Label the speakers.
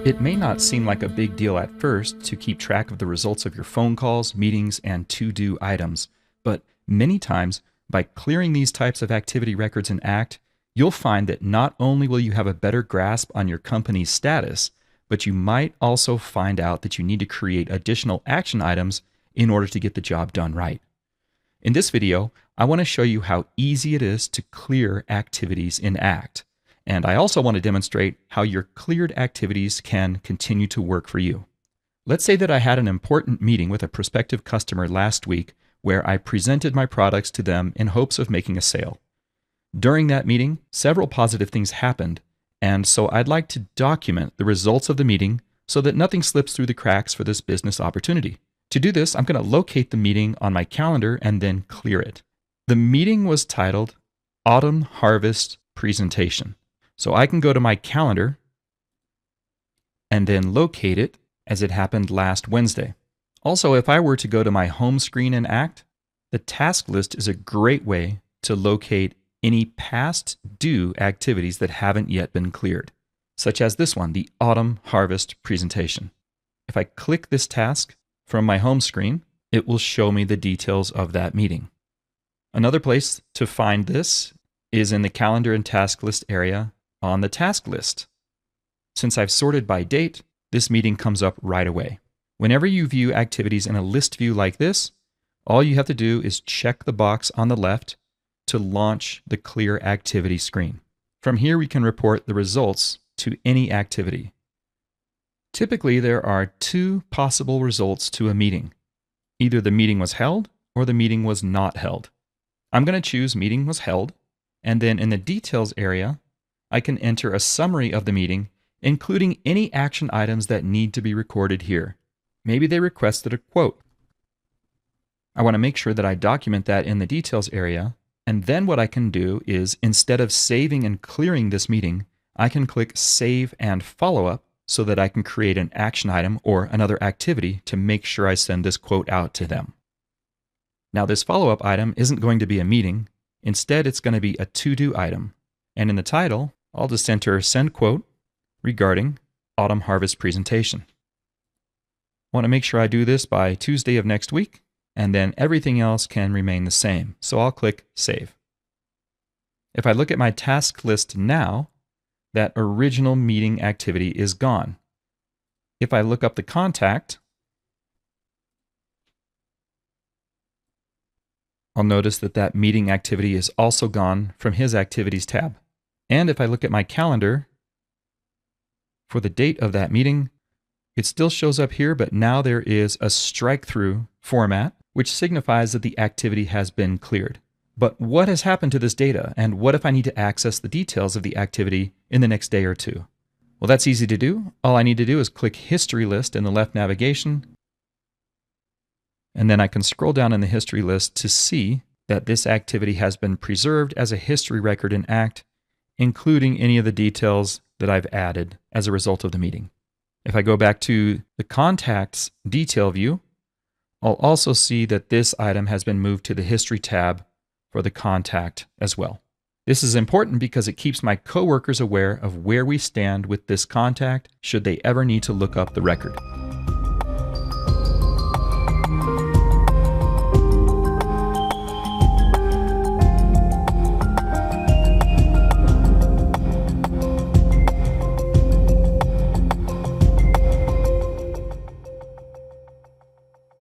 Speaker 1: It may not seem like a big deal at first to keep track of the results of your phone calls, meetings, and to-do items, but many times, by clearing these types of activity records in ACT, you'll find that not only will you have a better grasp on your company's status, but you might also find out that you need to create additional action items in order to get the job done right. In this video, I want to show you how easy it is to clear activities in ACT. And I also want to demonstrate how your cleared activities can continue to work for you. Let's say that I had an important meeting with a prospective customer last week where I presented my products to them in hopes of making a sale. During that meeting, several positive things happened, and so I'd like to document the results of the meeting so that nothing slips through the cracks for this business opportunity. To do this, I'm going to locate the meeting on my calendar and then clear it. The meeting was titled Autumn Harvest Presentation. So I can go to my calendar and then locate it as it happened last Wednesday. Also, if I were to go to my home screen in ACT, the task list is a great way to locate any past due activities that haven't yet been cleared, such as this one, the Autumn Harvest Presentation. If I click this task from my home screen, it will show me the details of that meeting. Another place to find this is in the calendar and task list area on the task list. Since I've sorted by date, this meeting comes up right away. Whenever you view activities in a list view like this, all you have to do is check the box on the left to launch the Clear Activity screen. From here, we can report the results to any activity. Typically, there are two possible results to a meeting. Either the meeting was held or the meeting was not held. I'm going to choose Meeting was held, and then in the Details area, I can enter a summary of the meeting, including any action items that need to be recorded here. Maybe they requested a quote. I want to make sure that I document that in the Details area, and then what I can do is, instead of saving and clearing this meeting, I can click Save and Follow Up so that I can create an action item or another activity to make sure I send this quote out to them. Now, this follow-up item isn't going to be a meeting. Instead, it's going to be a to-do item. And in the title, I'll just enter Send Quote regarding Autumn Harvest Presentation. I want to make sure I do this by Tuesday of next week, and then everything else can remain the same. So I'll click Save. If I look at my task list now, that original meeting activity is gone. If I look up the contact, I'll notice that that meeting activity is also gone from his Activities tab. And if I look at my calendar for the date of that meeting, it still shows up here, but now there is a strike-through format, which signifies that the activity has been cleared. But what has happened to this data, and what if I need to access the details of the activity in the next day or two? Well, that's easy to do. All I need to do is click History List in the left navigation, and then I can scroll down in the history list to see that this activity has been preserved as a history record in ACT, including any of the details that I've added as a result of the meeting. If I go back to the Contacts detail view, I'll also see that this item has been moved to the History tab for the contact as well. This is important because it keeps my coworkers aware of where we stand with this contact should they ever need to look up the record.